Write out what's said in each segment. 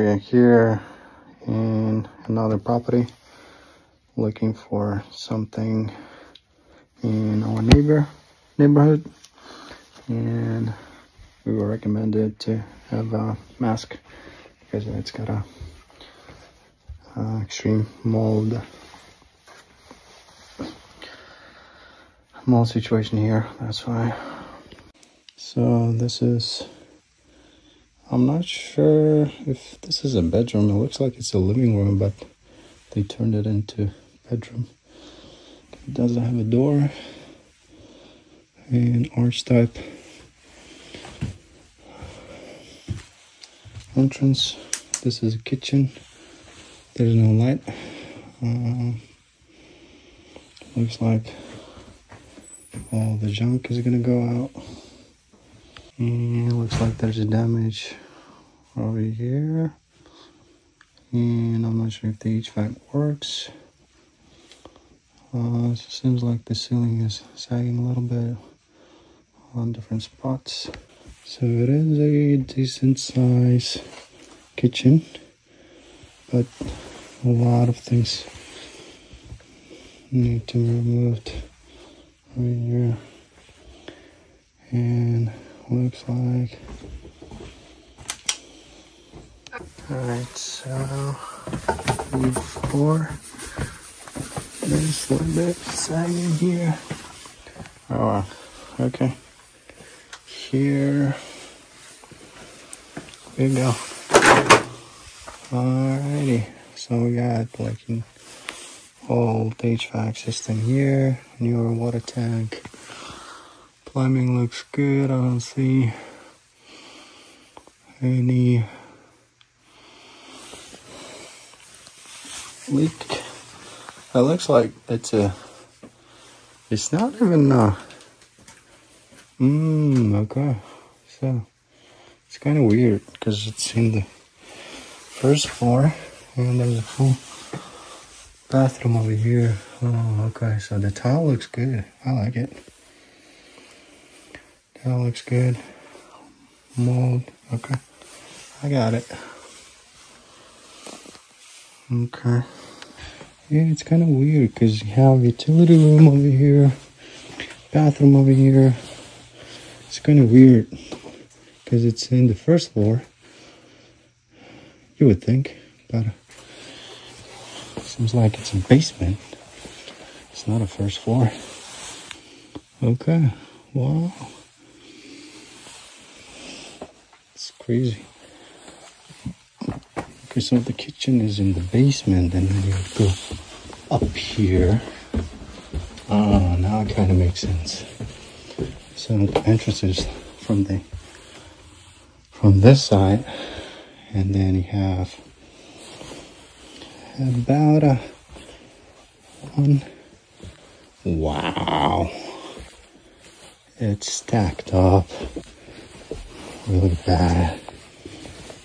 we are here in another property looking for something in our neighborhood, and we were recommended to have a mask because it's got a extreme mold situation here. That's why. So this is, I'm not sure if this is a bedroom. It looks like it's a living room, but they turned it into bedroom. It doesn't have a door, and arch type entrance. This is a kitchen. There's no light. Looks like all the junk is gonna go out. And it looks like there's a damage over here. And I'm not sure if the HVAC works. It seems like the ceiling is sagging a little bit on different spots. So it is a decent size kitchen, but a lot of things need to be removed right here. And looks like, alright, so before there's a little bit sagging here. Oh, okay. Here we go. Alrighty, so we got like an old HVAC system here, newer water tank. Plumbing looks good. I don't see any leak. It looks like it's not even okay. So it's kind of weird because it's in the first floor and there's a full bathroom over here. Oh, okay. So the tile looks good. I like it. That looks good. Mold. Okay. I got it. Okay. Yeah, it's kind of weird because you have utility room over here, bathroom over here. It's kind of weird because it's in the first floor. You would think, but seems like it's a basement. It's not a first floor. Okay. Wow. It's crazy. Okay, so the kitchen is in the basement, and then you go up here. Oh, now it kind of makes sense. So the entrance is from this side, and then you have about a one. Wow, it's stacked up really bad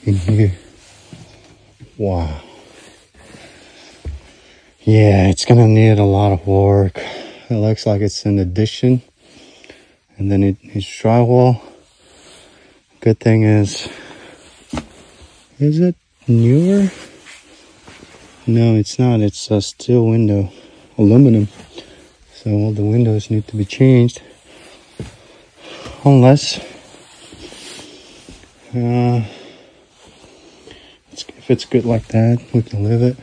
in here. Wow. Yeah, it's gonna need a lot of work. It looks like it's an addition, and then it's drywall. Good thing is it newer? No, it's not. It's a steel window, aluminum. So all the windows need to be changed, unless if it's good like that, we can leave it.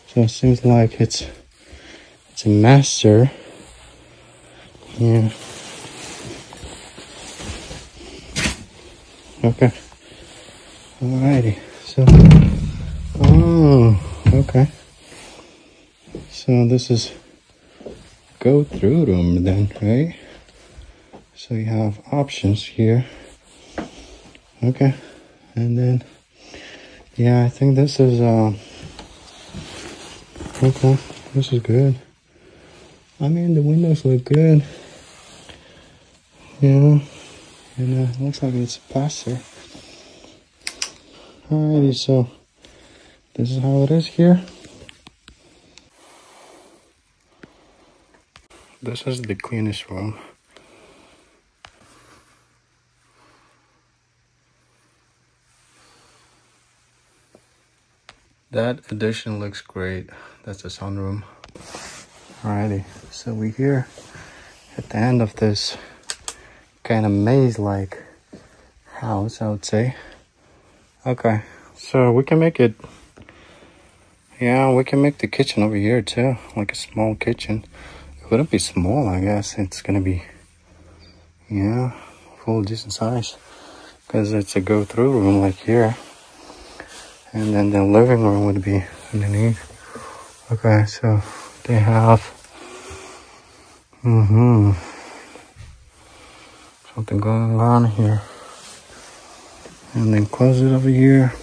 So it seems like it's a master. Yeah. Okay. Alrighty. So, okay. So this is go through room then, right? So you have options here. Okay. And then, yeah, I think this is, okay, this is good. I mean, the windows look good. Yeah. And it looks like it's a passer. Alrighty, so this is how it is here. This is the cleanest room. That addition looks great. That's the sunroom. Alrighty, so we're here at the end of this kind of maze-like house, I would say. Okay, so we can make it, yeah, we can make the kitchen over here too, like a small kitchen. It wouldn't be small, I guess. It's gonna be, yeah, full decent size, because it's a go-through room like here, and then the living room would be underneath. Okay, so they have something going on here, and then closet over here.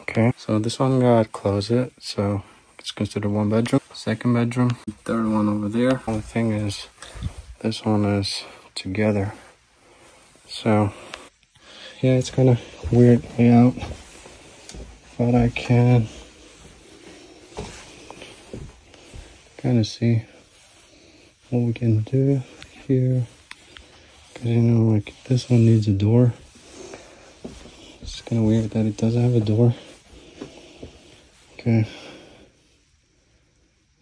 Okay, so this one got closet, so it's considered one bedroom. Second bedroom, third one over there. Only thing is, this one is together. So yeah, it's kind of weird layout, but I can kind of see what we can do here, because you know, like this one needs a door. It's kind of weird that it doesn't have a door. Okay,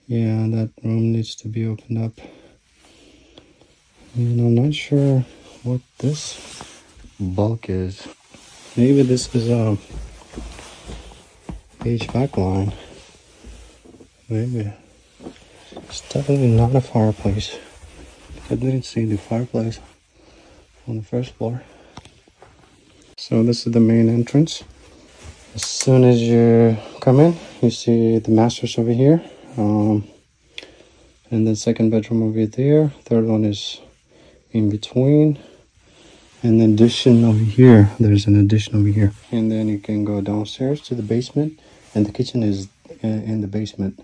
yeah, that room needs to be opened up, and I'm not sure what this bulk is. Maybe this is a HVAC line. Maybe. It's definitely not a fireplace. I didn't see the fireplace on the first floor. So this is the main entrance. As soon as you come in, you see the masters over here. And the second bedroom over there. Third one is in between. And then addition over here. There's an addition over here. And then you can go downstairs to the basement. And the kitchen is in the basement.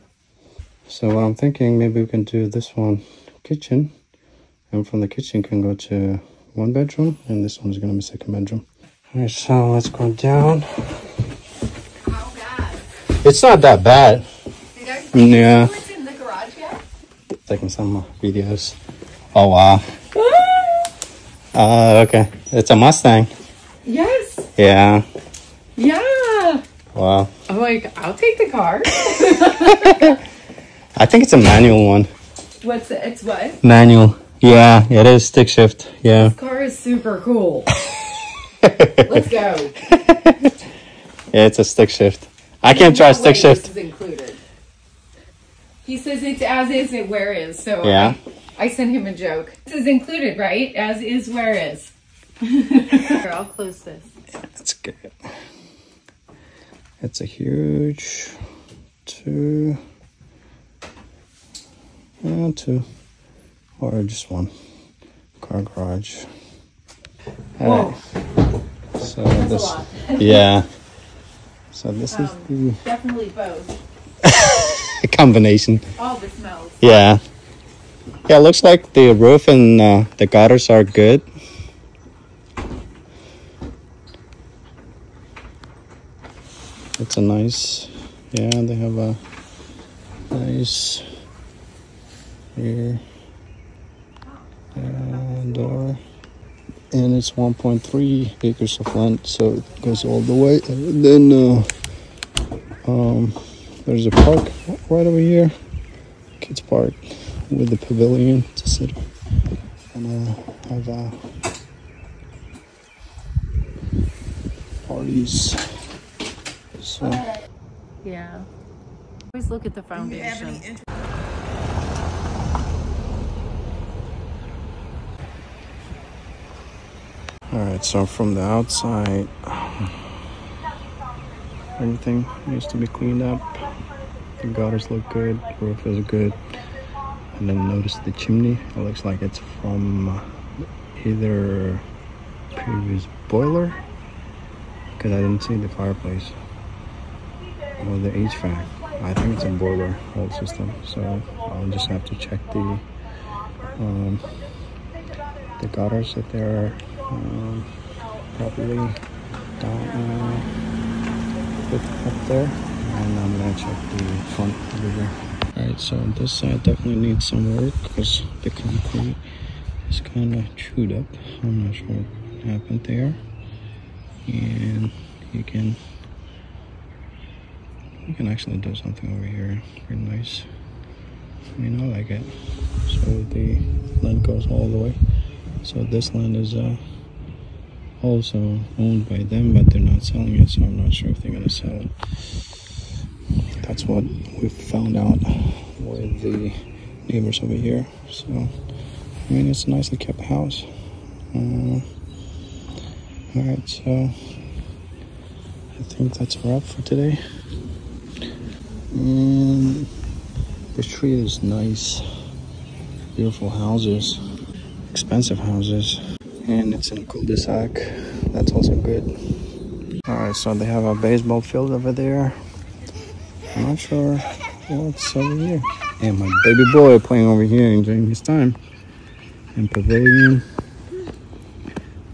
So what I'm thinking, maybe we can do this one kitchen, and from the kitchen can go to one bedroom, and this one's gonna be second bedroom. All right, so let's go down. How bad? It's not that bad. Yeah. What's in the garage yet? Taking some videos. Oh wow. Okay. It's a Mustang. Yes. Yeah. Yeah. Wow. I'm like, I'll take the car. I think it's a manual one. What's it? It's what? Manual. Yeah, it is stick shift. Yeah. This car is super cool. Let's go. Yeah, it's a stick shift. I can't try stick shift. This is included. He says it's as is and where is. So Yeah. I sent him a joke. This is included, right? As is, where is. Here, I'll close this. That's good. It's a huge two or just one car garage. All right. So That's this, a lot. yeah. So this is the Definitely both. combination. All the smells. Yeah. Yeah, it looks like the roof and the gutters are good. It's a nice, yeah, they have a nice here door, and it's 1.3 acres of land, so it goes all the way. And then there's a park right over here, kids park with the pavilion to sit and have parties. So Yeah. Always look at the foundation. alright, so from the outside, everything needs to be cleaned up. The gutters look good, roof is good. And then notice the chimney. It looks like it's from either previous boiler, because I didn't see the fireplace, or the HVAC. I think it's a boiler whole system, so I'll just have to check the gutters if they're properly down put up there, and I'm gonna check the front over here. Alright, so this side definitely needs some work because the concrete is kind of chewed up. I'm not sure what happened there, and you can We can actually do something over here. Pretty nice. I mean, I like it. So the land goes all the way. So this land is also owned by them, but they're not selling it, so I'm not sure if they're gonna sell it. That's what we found out with the neighbors over here. So I mean, it's a nicely kept house. All right, so I think that's a wrap for today. And the tree is nice, beautiful houses, expensive houses, and it's in a cul-de-sac. That's also good. All right, so they have a baseball field over there. I'm not sure what's over here. And my baby boy playing over here, enjoying his time. And pavilion.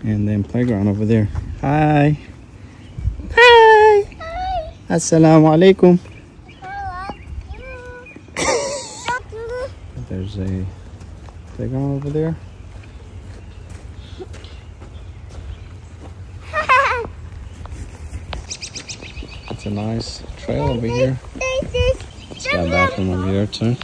And then playground over there. Hi. Hi. Hi. Assalamu alaikum. There's a playground over there. It's a nice trail over here. It's got a bathroom over here too.